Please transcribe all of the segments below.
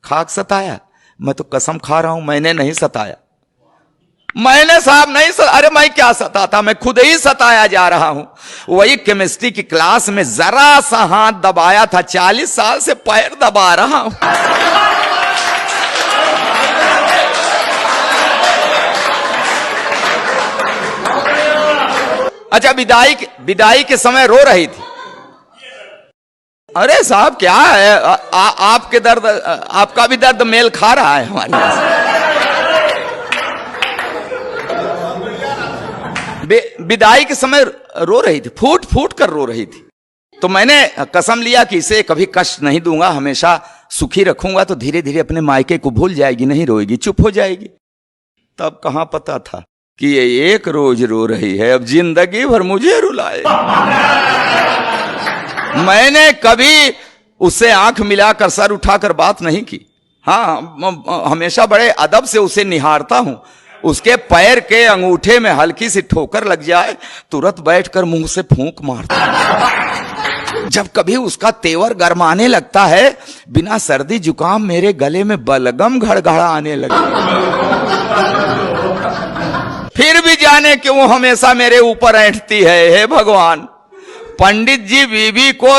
खाक सताया? मैं तो कसम खा रहा हूं मैंने नहीं सताया। मैंने साहब नहीं अरे मैं क्या सताता, मैं खुद ही सताया जा रहा हूं। वही केमिस्ट्री की क्लास में जरा सा हाथ दबाया था, 40 साल से पैर दबा रहा हूं। अच्छा, विदाई के समय रो रही थी। अरे साहब क्या है, आपके दर्द, आपका भी दर्द मेल खा रहा है हमारे। विदाई के समय रो रही थी, फूट फूट कर रो रही थी। तो मैंने कसम लिया कि इसे कभी कष्ट नहीं दूंगा, हमेशा सुखी रखूंगा, तो धीरे धीरे अपने मायके को भूल जाएगी, नहीं रोएगी, चुप हो जाएगी। तब कहां पता था कि ये एक रोज रो रही है, अब जिंदगी भर मुझे रुलाए। मैंने कभी उससे आंख मिलाकर सर उठाकर बात नहीं की। हाँ, हमेशा बड़े अदब से उसे निहारता हूं। उसके पैर के अंगूठे में हल्की सी ठोकर लग जाए, तुरंत बैठकर मुंह से फूंक मारता हूं। जब कभी उसका तेवर गरमाने लगता है, बिना सर्दी जुकाम मेरे गले में बलगम घड़घड़ाने लगे। फिर भी जाने क्यों हमेशा मेरे ऊपर ऐंठती है। हे भगवान, पंडित जी बीवी को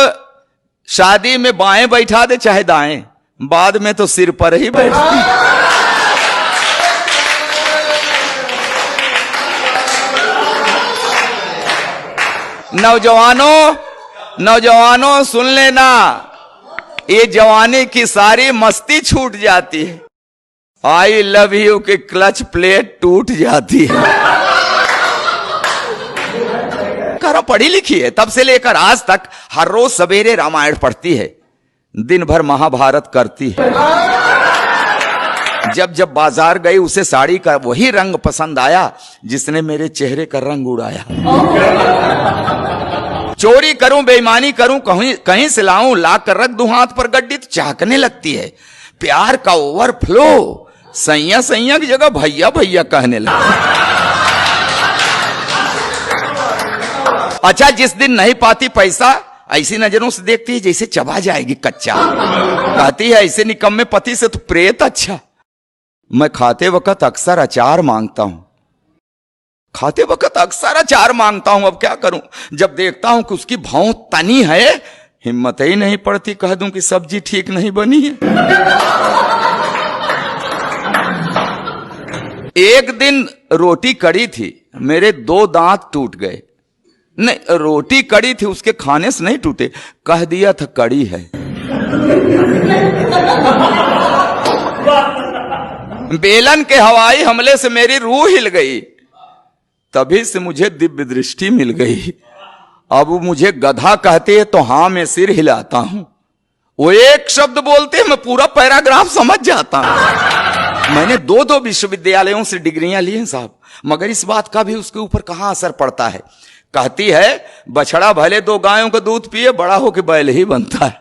शादी में बाएं बैठा दे चाहे दाएं, बाद में तो सिर पर ही बैठती। नौजवानों सुन लेना, ये जवानी की सारी मस्ती छूट जाती है। आई लव यू की क्लच प्लेट टूट जाती है। करो, पढ़ी लिखी है, तब से लेकर आज तक हर रोज सवेरे रामायण पढ़ती है, दिन भर महाभारत करती है। जब जब बाजार गई उसे साड़ी का वही रंग पसंद आया जिसने मेरे चेहरे का रंग उड़ाया। चोरी करूं, बेईमानी करूं, कहीं से लाऊं, ला कर रख दूं हाथ पर गड्डी, तो चाहकने लगती है। प्यार का ओवरफ्लो, सैया सैया की जगह भैया भैया कहने लगा। अच्छा, जिस दिन नहीं पाती पैसा, ऐसी नजरों से देखती है जैसे चबा जाएगी कच्चा। कहती है ऐसे निकम्मे पति से तो प्रेत अच्छा। मैं खाते वक्त अक्सर अचार मांगता हूं, अब क्या करूं। जब देखता हूं कि उसकी भौं तनी है, हिम्मत ही नहीं पड़ती कह दूं कि सब्जी ठीक नहीं बनी है। एक दिन रोटी कड़ी थी, मेरे 2 दांत टूट गए। नहीं, रोटी कड़ी थी, उसके खाने से नहीं टूटे, कह दिया था कड़ी है। बेलन के हवाई हमले से मेरी रूह हिल गई, तभी से मुझे दिव्य दृष्टि मिल गई। अब मुझे गधा कहते हैं तो हां मैं सिर हिलाता हूं, वो एक शब्द बोलते हैं मैं पूरा पैराग्राफ समझ जाता हूं। मैंने 2 विश्वविद्यालयों से डिग्रियां ली हैं साहब, मगर इस बात का भी उसके ऊपर कहां असर पड़ता है। कहती है बछड़ा भले 2 गायों का दूध पिए, बड़ा होकर बैल ही बनता है।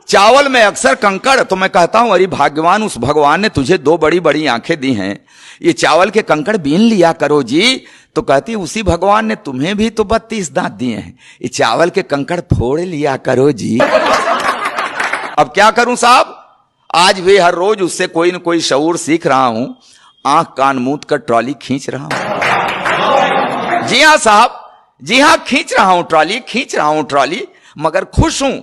चावल में अक्सर कंकड़, तो मैं कहता हूं अरे भाग्यवान, उस भगवान ने तुझे 2 बड़ी बड़ी आंखें दी हैं, ये चावल के कंकड़ बीन लिया करो जी। तो कहती उसी भगवान ने तुम्हें भी तो 32 दांत दिए हैं, ये चावल के कंकड़ फोड़ लिया करो जी। अब क्या करूं साहब, आज भी हर रोज उससे कोई न कोई शऊर सीख रहा हूं, आंख कान मूंद कर ट्रॉली खींच रहा हूं। जी हां साहब, जी हां, खींच रहा हूं ट्रॉली, मगर खुश हूं,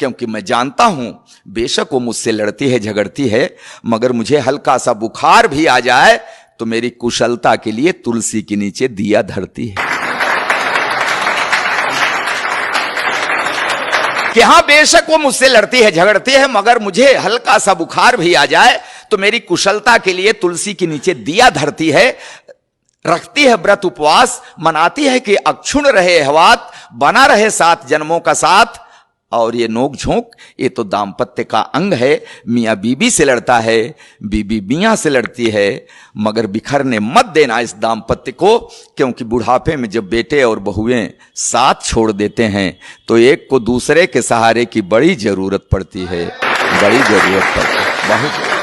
क्योंकि मैं जानता हूं बेशक वो मुझसे लड़ती है, झगड़ती है, मगर मुझे हल्का सा बुखार भी आ जाए तो मेरी कुशलता के लिए तुलसी के नीचे दिया धरती है। कि हां, बेशक वो मुझसे लड़ती है, झगड़ती है, मगर मुझे हल्का सा बुखार भी आ जाए तो मेरी कुशलता के लिए तुलसी के नीचे दिया धरती है, रखती है व्रत उपवास, मनाती है कि अक्षुण रहे हवात, बना रहे 7 जन्मों का साथ। और ये नोक झोंक, ये तो दाम्पत्य का अंग है। मियाँ बीबी से लड़ता है, बीबी मियाँ से लड़ती है, मगर बिखरने मत देना इस दाम्पत्य को, क्योंकि बुढ़ापे में जब बेटे और बहुएं साथ छोड़ देते हैं तो एक को दूसरे के सहारे की बड़ी जरूरत पड़ती है, बहुत।